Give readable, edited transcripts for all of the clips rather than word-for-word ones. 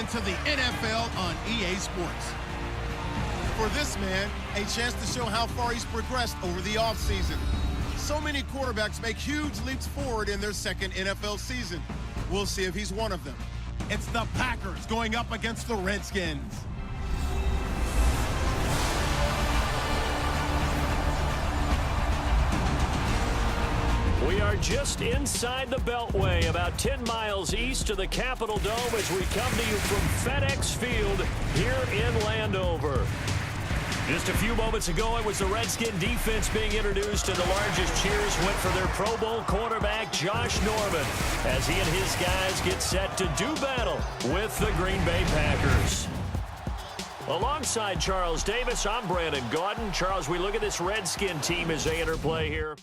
into the NFL on EA Sports. For this man, a chance to show how far he's progressed over the offseason. So many quarterbacks make huge leaps forward in their second NFL season. We'll see if he's one of them. It's the Packers going up against the Redskins. We are just inside the Beltway, about 10 miles east of the Capitol Dome as we come to you from FedEx Field here in Landover. Just a few moments ago, it was the Redskin defense being introduced, and the largest cheers went for their Pro Bowl cornerback, Josh Norman, as he and his guys get set to do battle with the Green Bay Packers. Alongside Charles Davis, I'm Brandon Gaudin. Charles, we look at this Redskin team as they enter play here.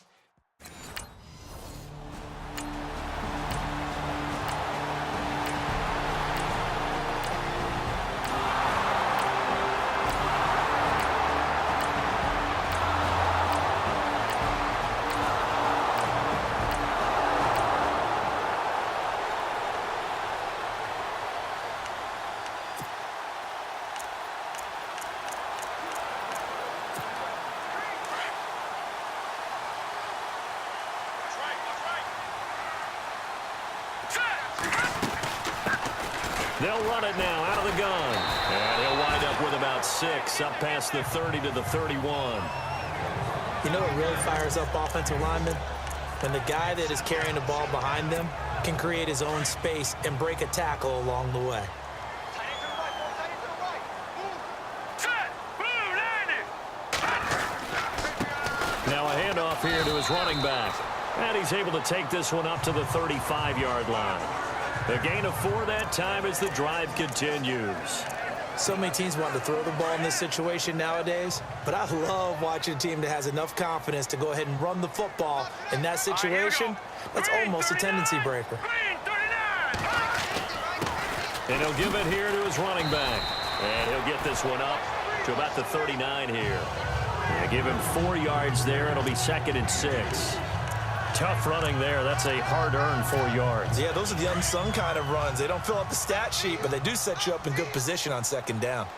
They'll run it now out of the gun. And he'll wind up with about 6, up past the 30 to the 31. You know what really fires up offensive linemen? When the guy that is carrying the ball behind them can create his own space and break a tackle along the way. Now a handoff here to his running back. And he's able to take this one up to the 35-yard line. The gain of 4 that time as the drive continues. So many teams want to throw the ball in this situation nowadays, but I love watching a team that has enough confidence to go ahead and run the football in that situation. That's almost a tendency breaker. And he'll give it here to his running back. And he'll get this one up to about the 39 here. And give him 4 yards there. It'll be 2nd and 6. Tough running there. That's a hard-earned 4 yards. Yeah, those are the unsung kind of runs. They don't fill up the stat sheet, but they do set you up in good position on 2nd down.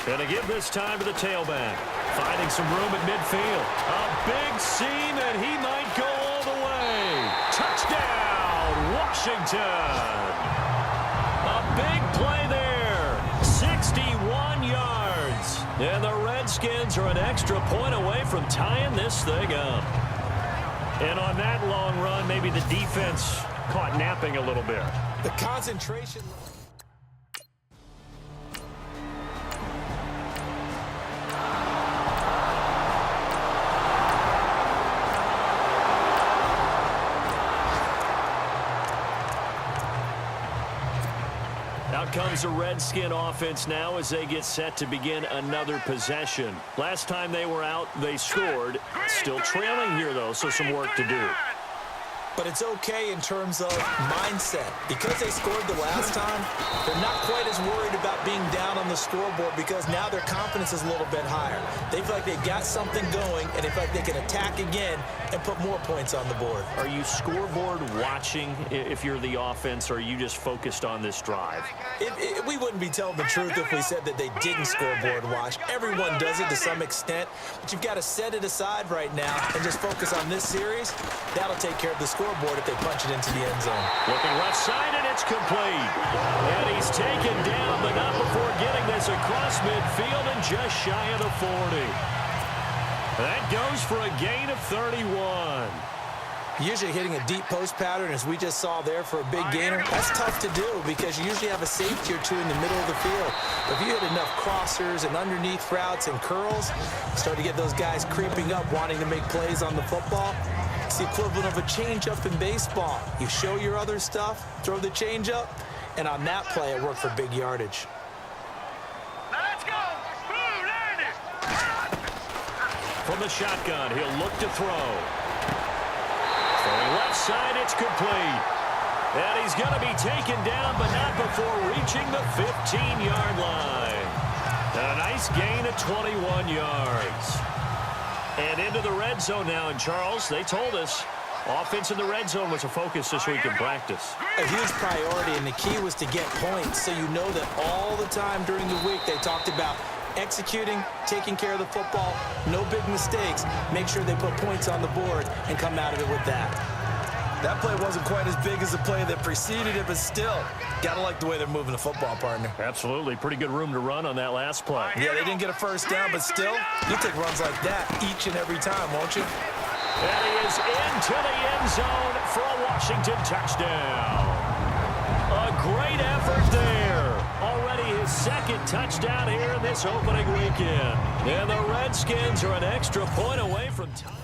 And to give this time to the tailback. Finding some room at midfield. A big seam, and he might go all the way. Touchdown, Washington. A big play there. 61 yards. And the Redskins are an extra point away from tying this thing up. And on that long run, maybe the defense caught napping a little bit. The concentration... Out comes the Redskin offense now as they get set to begin another possession. Last time they were out, they scored. Still trailing here, though, so some work to do. But it's okay in terms of mindset. Because they scored the last time, they're not quite as worried about being down on the scoreboard because now their confidence is a little bit higher. They feel like they've got something going, and they feel like they can attack again and put more points on the board. Are you scoreboard watching if you're the offense, or are you just focused on this drive? We wouldn't be telling the truth if we said that they didn't scoreboard watch. Everyone does it to some extent, but you've got to set it aside right now and just focus on this series. That'll take care of the scoreboard if they punch it into the end zone. Looking left side, and it's complete. And he's taken down, but not before getting this across midfield and just shy of the 40. That goes for a gain of 31. Usually hitting a deep post pattern, as we just saw there for a big gainer, that's tough to do because you usually have a safety or two in the middle of the field. But if you hit enough crossers and underneath routes and curls, start to get those guys creeping up, wanting to make plays on the football. It's the equivalent of a change-up in baseball. You show your other stuff, throw the change-up, and on that play, it worked for big yardage. Let's go! From the shotgun, he'll look to throw. Throwing left side, it's complete. And he's going to be taken down, but not before reaching the 15-yard line. A nice gain of 21 yards. And into the red zone now, and Charles, they told us Offense in the red zone was a focus this week in practice. A huge priority, and the key was to get points. So you know that all the time during the week they talked about executing, taking care of the football, no big mistakes. Make sure they put points on the board and come out of it with that. That play wasn't quite as big as the play that preceded it, but still, gotta like the way they're moving the football, partner. Absolutely. Pretty good room to run on that last play. Yeah, they didn't get a first down, but still, you'll take runs like that each and every time, won't you? And he is into the end zone for a Washington touchdown. A great effort there. Already his second touchdown here in this opening weekend. And the Redskins are an extra point away from time.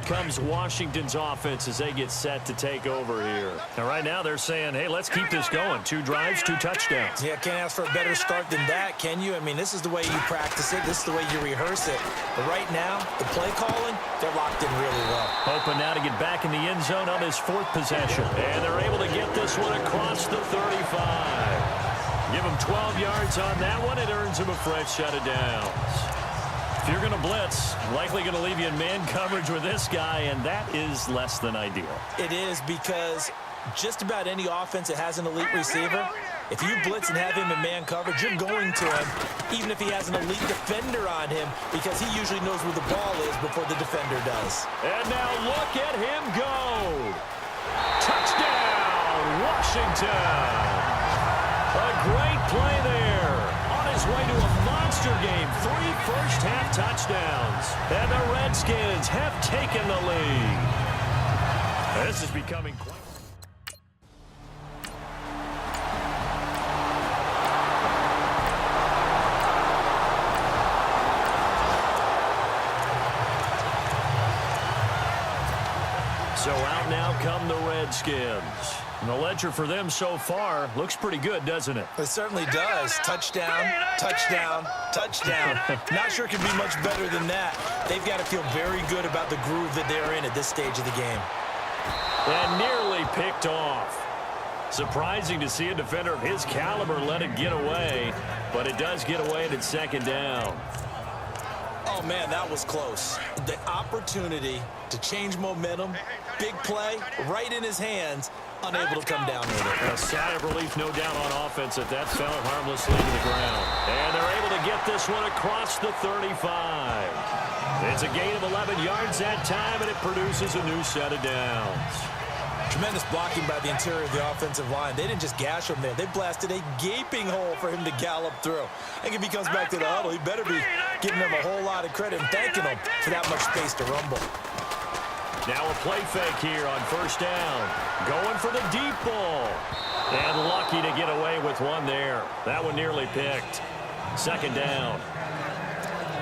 Comes Washington's offense as they get set to take over here. And right now they're saying, hey, let's keep this going. 2 drives, 2 touchdowns. Yeah, can't ask for a better start than that, can you? I mean, this is the way you practice it. This is the way you rehearse it. But right now, the play calling, they're locked in really well. Hoping now to get back in the end zone on his 4th possession. And they're able to get this one across the 35. Give him 12 yards on that one. It earns him a fresh set of downs. If you're going to blitz, likely going to leave you in man coverage with this guy, and that is less than ideal. It is, because just about any offense that has an elite receiver, if you blitz and have him in man coverage, you're going to him, even if he has an elite defender on him, because he usually knows where the ball is before the defender does. And now look at him go. Touchdown, Washington. A great play there. On his way to a monster game. 3 first-half touchdowns. And the Redskins have taken the lead. This is becoming quite... So out now come the Redskins. And the ledger for them so far looks pretty good, doesn't it? It certainly does. Touchdown, touchdown, touchdown. Not sure it can be much better than that. They've got to feel very good about the groove that they're in at this stage of the game. And nearly picked off. Surprising to see a defender of his caliber let it get away, but it does get away at its 2nd down. Oh, man, that was close. The opportunity to change momentum, big play, right in his hands, unable to come down with it. A sigh of relief, no doubt, on offense that fell harmlessly to the ground. And they're able to get this one across the 35. It's a gain of 11 yards that time, and it produces a new set of downs. Tremendous blocking by the interior of the offensive line. They didn't just gash him there. They blasted a gaping hole for him to gallop through. I think if he comes back to the huddle, he better be giving them a whole lot of credit and thanking them for that much space to rumble. Now a play fake here on 1st down. Going for the deep ball. And lucky to get away with one there. That one nearly picked. 2nd down.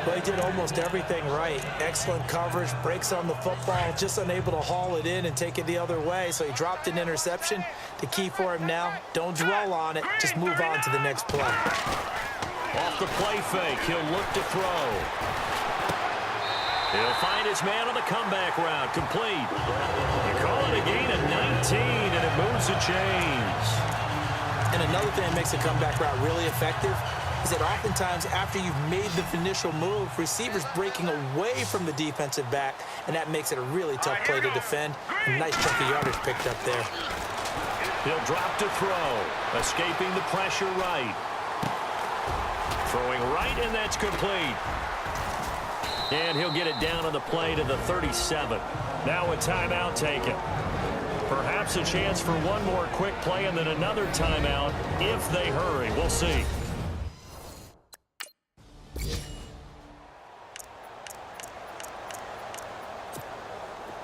Well, he did almost everything right. Excellent coverage, breaks on the football, just unable to haul it in and take it the other way. So he dropped an interception. The key for him now, don't dwell on it. Just move on to the next play. Off the play fake, he'll look to throw. He'll find his man on the comeback route. Complete. You call it a gain of 19, and it moves the chains. And another thing that makes a comeback route really effective is that oftentimes after you've made the initial move, receivers breaking away from the defensive back, and that makes it a really tough play to defend. A nice chunk of yardage picked up there. He'll drop to throw, escaping the pressure right. Throwing right, and that's complete. And he'll get it down on the play to the 37. Now a timeout taken. Perhaps a chance for one more quick play and then another timeout if they hurry. We'll see.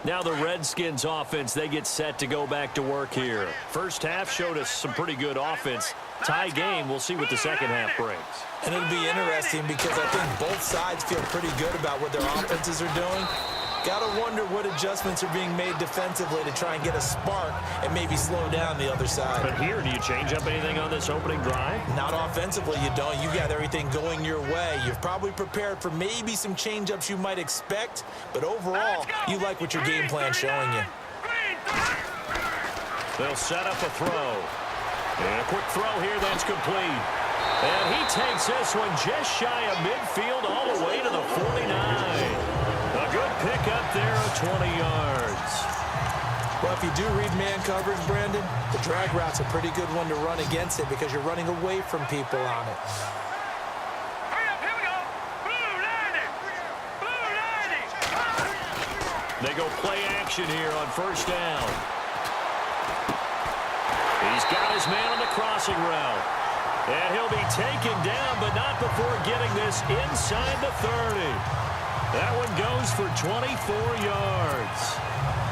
Now the Redskins offense, they get set to go back to work here. First half showed us some pretty good offense. Tie game, we'll see what the second half brings. And it'll be interesting because I think both sides feel pretty good about what their offenses are doing. Gotta wonder what adjustments are being made defensively to try and get a spark and maybe slow down the other side. But here, do you change up anything on this opening drive? Not offensively, you don't. You got everything going your way. You've probably prepared for maybe some change-ups you might expect, but overall, you like what your game plan's showing you. They'll set up a throw. And a quick throw here that's complete. And he takes this one just shy of midfield all the way to the 49. A good pickup there of 20 yards. Well, if you do read man coverage, Brandon, the drag route's a pretty good one to run against it because you're running away from people on it. Hurry up, here we go. Blue 90. Blue 90. They go play action here on first down. He's got his man on the crossing route. And he'll be taken down, but not before getting this inside the 30. That one goes for 24 yards.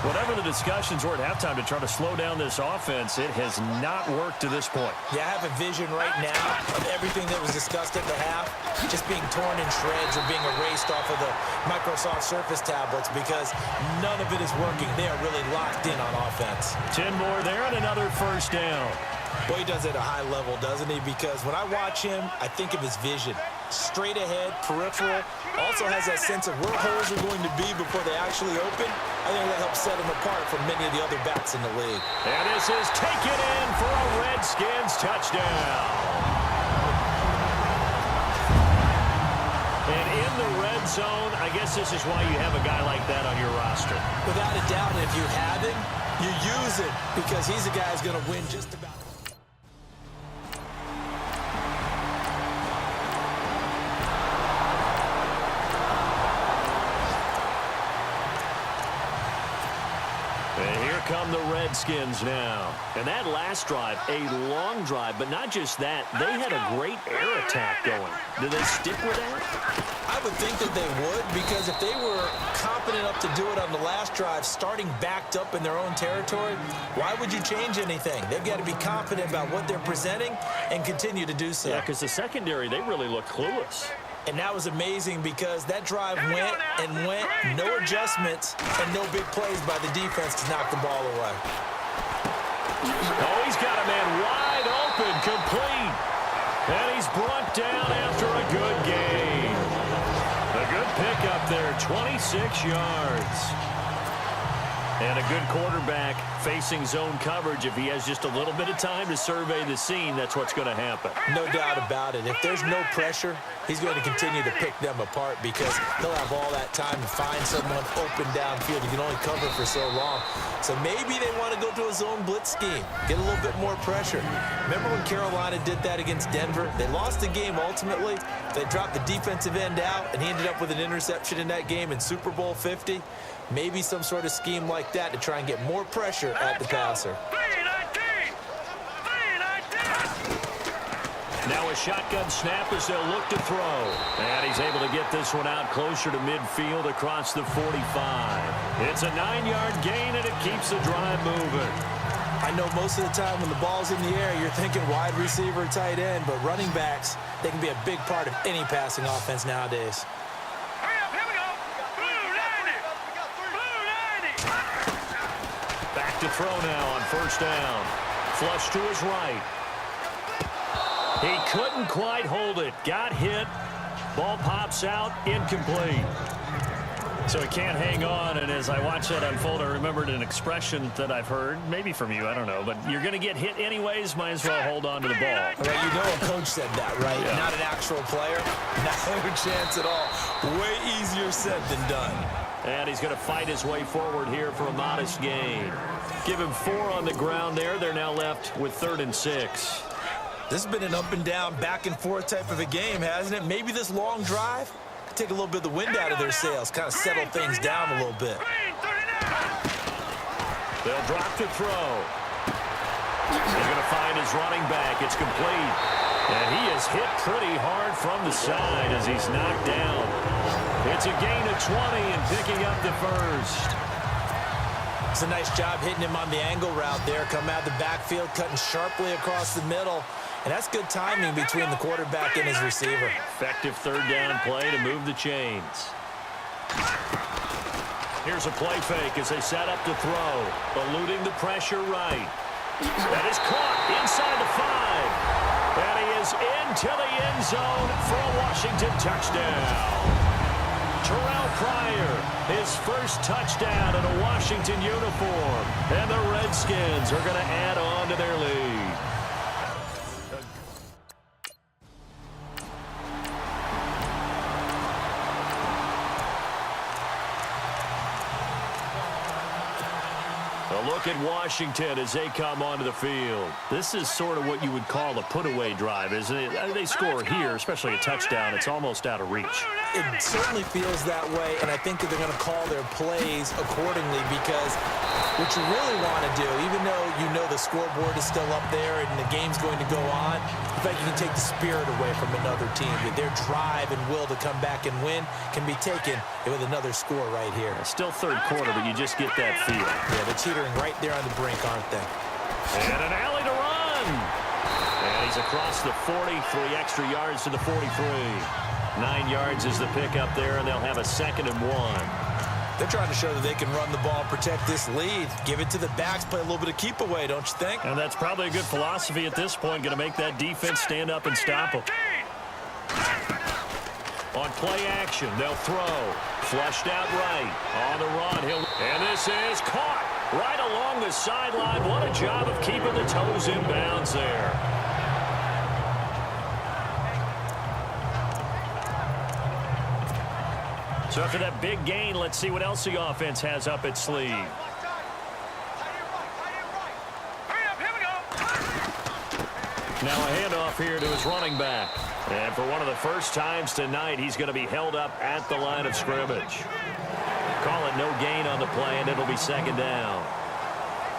Whatever the discussions were at halftime to try to slow down this offense, it has not worked to this point. Yeah, I have a vision right now of everything that was discussed at the half just being torn in shreds or being erased off of the Microsoft Surface tablets because none of it is working. They are really locked in on offense. 10 more there and another first down. Boy, he does it at a high level, doesn't he? Because when I watch him, I think of his vision. Straight ahead, peripheral, also has that sense of where holes are going to be before they actually open. I think that helps set him apart from many of the other backs in the league. And this is taken in for a Redskins touchdown. And in the red zone, I guess this is why you have a guy like that on your roster. Without a doubt, if you have him, you use it because he's a guy who's going to win just about. And here come the Redskins now. And that last drive, a long drive, but not just that. They had a great air attack going. Do they stick with that? I would think that they would because if they were competent enough to do it on the last drive, starting backed up in their own territory, why would you change anything? They've got to be confident about what they're presenting and continue to do so. Yeah, because the secondary, they really look clueless. And that was amazing because that drive went and went, no adjustments, and no big plays by the defense to knock the ball away. Oh, he's got a man wide open, complete. And he's brought down after a good gain. A good pickup there, 26 yards. And a good quarterback facing zone coverage. If he has just a little bit of time to survey the scene, that's what's going to happen. No doubt about it. If there's no pressure, he's going to continue to pick them apart because he'll have all that time to find someone open downfield. You can only cover for so long. So maybe they want to go to a zone blitz scheme, get a little bit more pressure. Remember when Carolina did that against Denver? They lost the game ultimately. They dropped the defensive end out, and he ended up with an interception in that game in Super Bowl 50. Maybe some sort of scheme like that to try and get more pressure at the passer. Now a shotgun snap as they'll look to throw. And he's able to get this one out closer to midfield across the 45. It's a 9-yard gain, and it keeps the drive moving. I know most of the time when the ball's in the air, you're thinking wide receiver, tight end, but running backs, they can be a big part of any passing offense nowadays. Back to throw now on first down. Flush to his right. He couldn't quite hold it. Got hit. Ball pops out. Incomplete. So he can't hang on, and as I watch that unfold, I remembered an expression that I've heard, maybe from you, I don't know, but you're going to get hit anyways, might as well hold on to the ball. Right, you know a coach said that, right? Yeah. Not an actual player. Not a chance at all. Way easier said than done. And he's going to fight his way forward here for a modest gain. Give him 4 on the ground there. They're now left with 3rd and 6. This has been an up and down, back and forth type of a game, hasn't it? Maybe this long drive could take a little bit of the wind out of their sails, kind of settle things down a little bit. They'll drop to throw. He's going to find his running back. It's complete. And he is hit pretty hard from the side as he's knocked down. It's a gain of 20 and picking up the first. It's a nice job hitting him on the angle route there. Come out of the backfield, cutting sharply across the middle. And that's good timing between the quarterback and his receiver. Effective 3rd down play to move the chains. Here's a play fake as they set up to throw. Eluding the pressure right. That is caught inside the 5. And he is into the end zone for a Washington touchdown. Terrell Pryor, his first touchdown in a Washington uniform. And the Redskins are going to add on to their lead. A look at Washington as they come onto the field. This is sort of what you would call a put-away drive, isn't it? They score here, especially a touchdown. It's almost out of reach. It certainly feels that way, and I think that they're going to call their plays accordingly because what you really want to do, even though you know the scoreboard is still up there and the game's going to go on, I think you can take the spirit away from another team. Their drive and will to come back and win can be taken with another score right here. Still third quarter, but you just get that feel. Yeah, they're teetering right there on the brink, aren't they? And an alley to run. And he's across the 40, 3 extra yards to the 43. 9 yards is the pickup there, and they'll have a 2nd and 1. They're trying to show that they can run the ball and protect this lead. Give it to the backs, play a little bit of keep away, don't you think? And that's probably a good philosophy at this point, going to make that defense stand up and stop them. On play action, they'll throw. Flushed out right. On the run, and this is caught right along the sideline. What a job of keeping the toes in bounds there. So after that big gain, let's see what else the offense has up its sleeve. Now a handoff here to his running back. And for one of the first times tonight, he's going to be held up at the line of scrimmage. Call it no gain on the play, and it'll be 2nd down.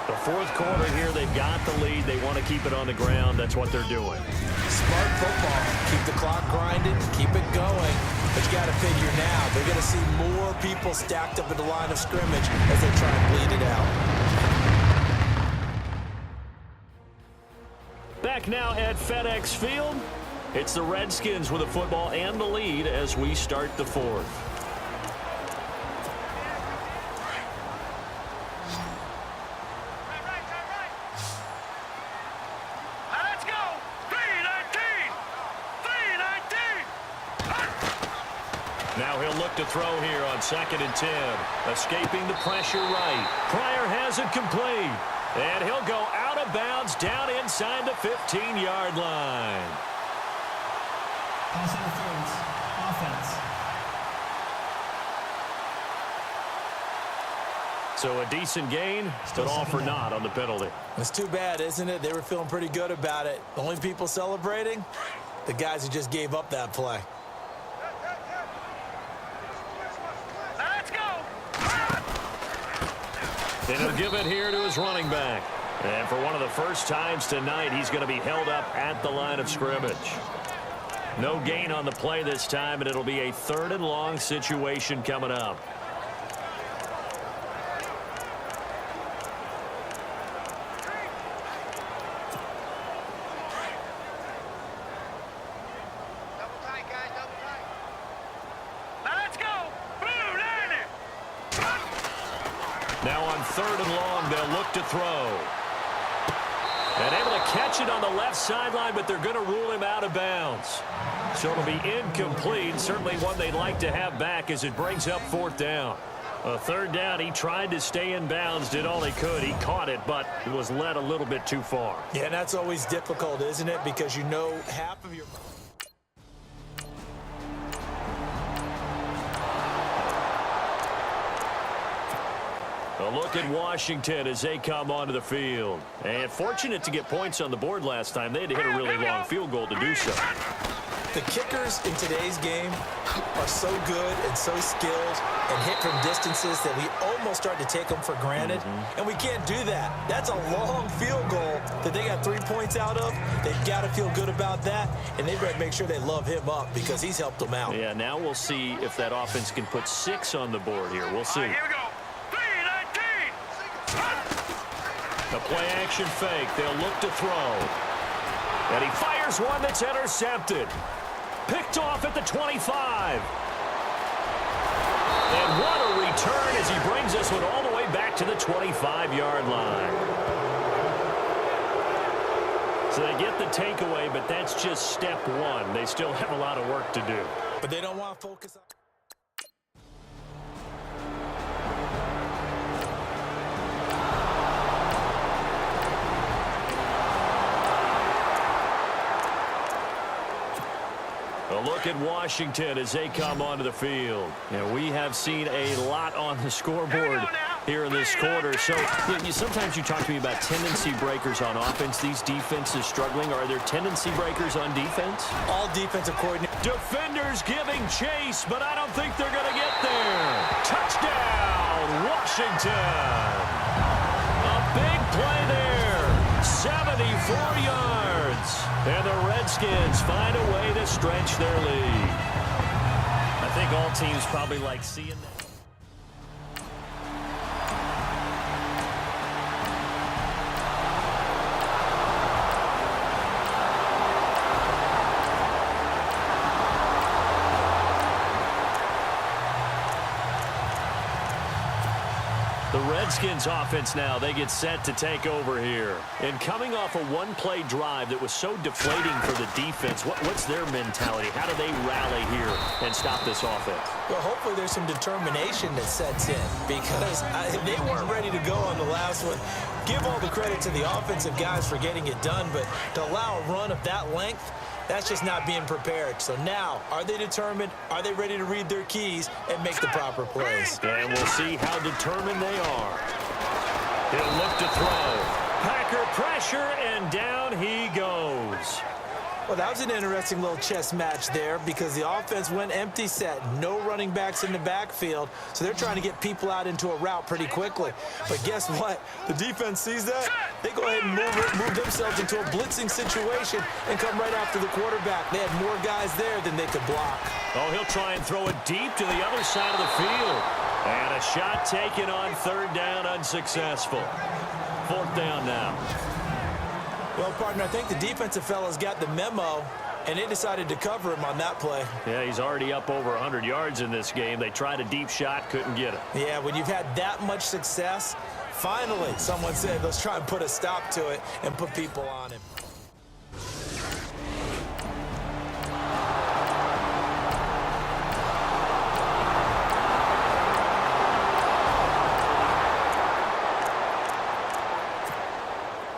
The 4th quarter here, they've got the lead. They want to keep it on the ground. That's what they're doing. Smart football. Keep the clock grinding, keep it going. But you got to figure now, they're going to see more people stacked up at the line of scrimmage as they try and bleed it out. Back now at FedEx Field. It's the Redskins with the football and the lead as we start the 4th. Let's go! 3-19! 3-19! Now he'll look to throw here on 2nd and 10. Escaping the pressure right. Pryor has it complete. And he'll go out of bounds down inside the 15-yard line. Pass interference. Offense. So a decent gain, but all for naught on the penalty. It's too bad, isn't it? They were feeling pretty good about it. The only people celebrating, the guys who just gave up that play. Let's go! And he'll give it here to his running back. And for one of the first times tonight, he's going to be held up at the line of scrimmage. No gain on the play this time, and it'll be a 3rd and long situation coming up. Let's go! Blue 90! Now on 3rd and long, they'll look to throw. And able to catch it on the left sideline, but they're going to rule him out of bounds. So it'll be incomplete. Certainly one they'd like to have back as it brings up 4th down. A 3rd down, he tried to stay in bounds, did all he could. He caught it, but it was led a little bit too far. Yeah, and that's always difficult, isn't it? Because you know half of your... A look at Washington as they come onto the field. And fortunate to get points on the board last time. They had to hit a really long field goal to do so. The kickers in today's game are so good and so skilled and hit from distances that we almost start to take them for granted. And we can't do that. That's a long field goal that they got 3 points out of. They've got to feel good about that, and they've got to make sure they love him up because he's helped them out. Yeah, now we'll see if that offense can put 6 on the board here. We'll see. Here we go! 3-19! The play action fake. They'll look to throw. And he fires one that's intercepted. Picked off at the 25. And what a return as he brings 25-yard line. So they get the takeaway, but that's just step one. They still have a lot of work to do. But they don't want to focus on... A look at Washington as they come onto the field. And we have seen a lot on the scoreboard here in this quarter. So sometimes you talk to me about tendency breakers on offense. These defenses struggling. Are there tendency breakers on defense? All defensive coordinators. Defenders giving chase, but I don't think they're going to get there. Touchdown, Washington. A big play there. 74 yards. And the Redskins find a way to stretch their lead. I think all teams probably like seeing that. The Redskins offense now, they get set to take over here. And coming off a one-play drive that was so deflating for the defense, what's their mentality? How do they rally here and stop this offense? Well, hopefully there's some determination that sets in because they weren't ready to go on the last one. Give all the credit to the offensive guys for getting it done, but to allow a run of that length, that's just not being prepared. So now, are they determined? Are they ready to read their keys and make the proper plays? And we'll see how determined they are. He'll look to throw. Packer pressure, and down he goes. Well, that was an interesting little chess match there because the offense went empty set. No running backs in the backfield, so they're trying to get people out into a route pretty quickly. But guess what? The defense sees that. They go ahead and move themselves into a blitzing situation and come right after the quarterback. They had more guys there than they could block. Oh, he'll try and throw it deep to the other side of the field. And a shot taken on third down, unsuccessful. Fourth down now. Well, partner, I think the defensive fellas got the memo, and they decided to cover him on that play. Yeah, he's already up over 100 yards in this game. They tried a deep shot, couldn't get it. Yeah, when you've had that much success, finally someone said, let's try and put a stop to it and put people on him.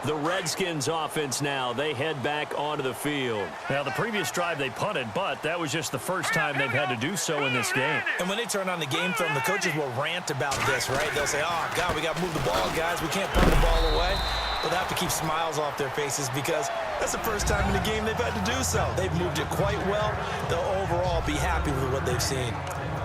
The Redskins offense now, they head back onto the field. Now, the previous drive they punted, but that was just the first time they've had to do so in this game. And when they turn on the game film, the coaches will rant about this, right? They'll say, oh, God, we got to move the ball, guys. We can't punt the ball away. But they have to keep smiles off their faces because that's the first time in the game they've had to do so. They've moved it quite well. They'll overall be happy with what they've seen.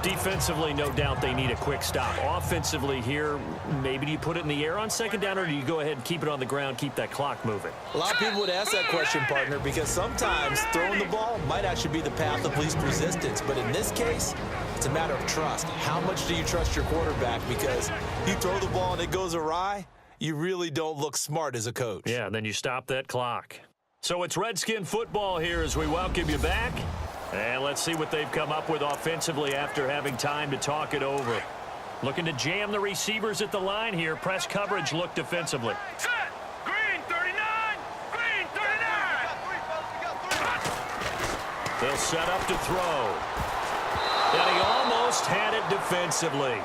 Defensively, no doubt they need a quick stop. Offensively here, maybe do you put it in the air on second down, or do you go ahead and keep it on the ground, keep that clock moving? A lot of people would ask that question, partner, because sometimes throwing the ball might actually be the path of least resistance. But in this case, it's a matter of trust. How much do you trust your quarterback? Because you throw the ball and it goes awry, you really don't look smart as a coach. Yeah, and then you stop that clock. So it's Redskin football here as we welcome you back. And let's see what they've come up with offensively after having time to talk it over. Looking to jam the receivers at the line here. Press coverage look defensively. Set. Green 39. Green 39. They'll set up to throw. And he almost had it defensively.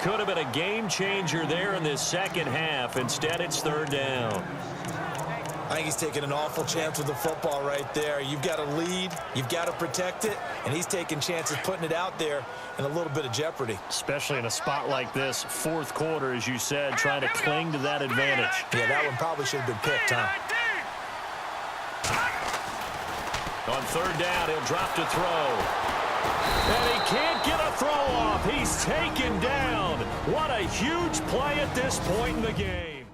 Could have been a game changer there in this second half. Instead, it's third down. I think he's taking an awful chance with the football right there. You've got to lead, you've got to protect it, and he's taking chances putting it out there in a little bit of jeopardy. Especially in a spot like this, fourth quarter, as you said, trying to cling to that advantage. Yeah, that one probably should have been picked, huh? On third down, he'll drop to throw. And he can't get a throw off. He's taken down. What a huge play at this point in the game.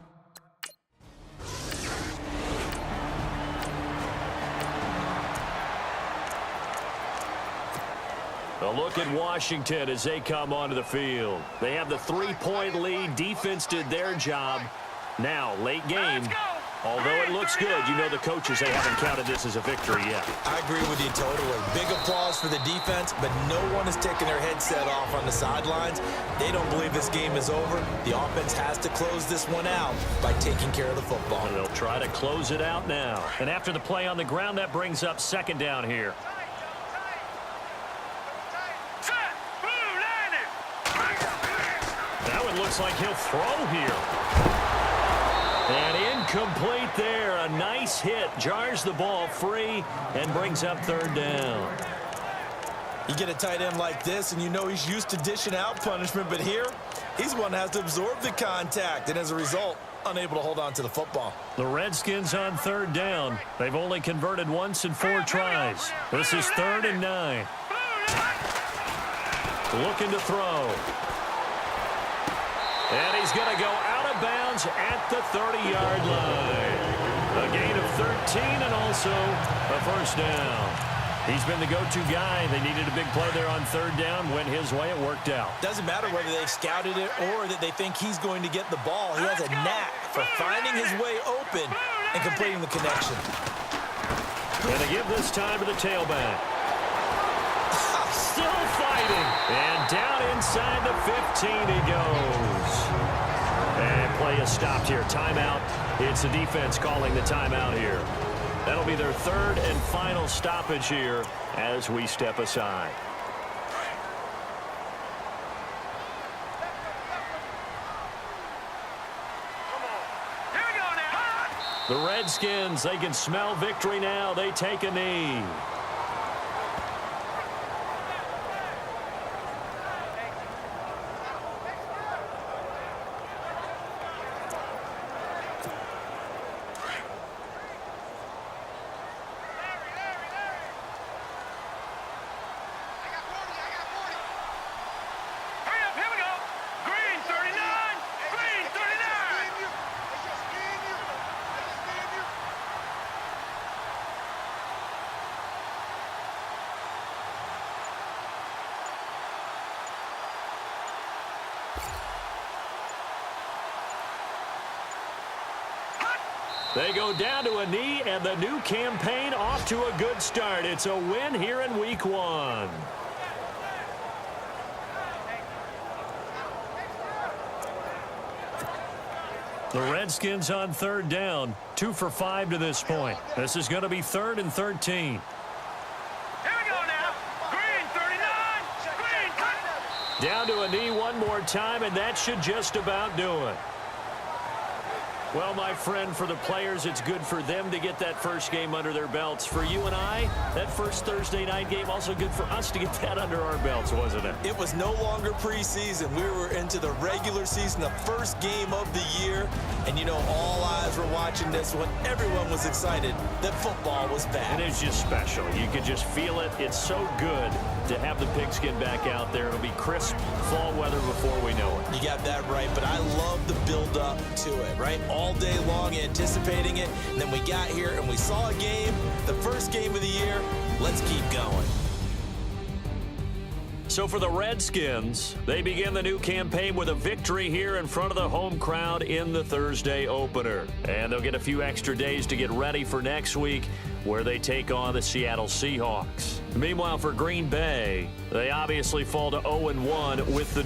A look at Washington as they come onto the field. They have the 3-point lead. Defense did their job. Now, late game, Although it looks good, you know the coaches, they haven't counted this as a victory yet. I agree with you totally. Big applause for the defense, but no one is taking their headset off on the sidelines. They don't believe this game is over. The offense has to close this one out by taking care of the football. And they'll try to close it out now. And after the play on the ground, that brings up second down here. That one looks like he'll throw here. And incomplete there. A nice hit. Jars the ball free and brings up third down. You get a tight end like this, and you know he's used to dishing out punishment, but here, he's one that has to absorb the contact, and as a result, unable to hold on to the football. The Redskins on third down. They've only converted once in 4 tries. This is 3rd and 9. Looking to throw. And he's going to go out of bounds at the 30-yard line. A gain of 13 and also a first down. He's been the go-to guy. They needed a big play there on third down. Went his way. It worked out. Doesn't matter whether they've scouted it or that they think he's going to get the ball. He has a knack for finding his way open and completing the connection. And they give this time to the tailback. Still fighting. And down inside the 15 he goes. And play is stopped here. Timeout. It's the defense calling the timeout here. That'll be their 3rd and final stoppage here as we step aside. Here we go now. The Redskins, they can smell victory now. They take a knee. They go down to a knee, and the new campaign off to a good start. It's a win here in week 1. The Redskins on third down, 2 for 5 to this point. This is going to be 3rd and 13. Here we go now. Green 39. Green. Down to a knee one more time, and that should just about do it. Well, my friend, for the players, it's good for them to get that first game under their belts. For you and I, that first Thursday night game, also good for us to get that under our belts, wasn't it? It was no longer preseason. We were into the regular season, the first game of the year. And, you know, all eyes were watching this when everyone was excited that football was back. And it's just special. You could just feel it. It's so good to have the pigskin back out there. It'll be crisp fall weather before we know it. You got that right, but I love the build-up to it, right? All day long anticipating it, and then we got here and we saw a game, the first game of the year. Let's keep going. So for the Redskins, they begin the new campaign with a victory here in front of the home crowd in the Thursday opener. And they'll get a few extra days to get ready for next week, where they take on the Seattle Seahawks. Meanwhile, for Green Bay, they obviously fall to 0-1 with the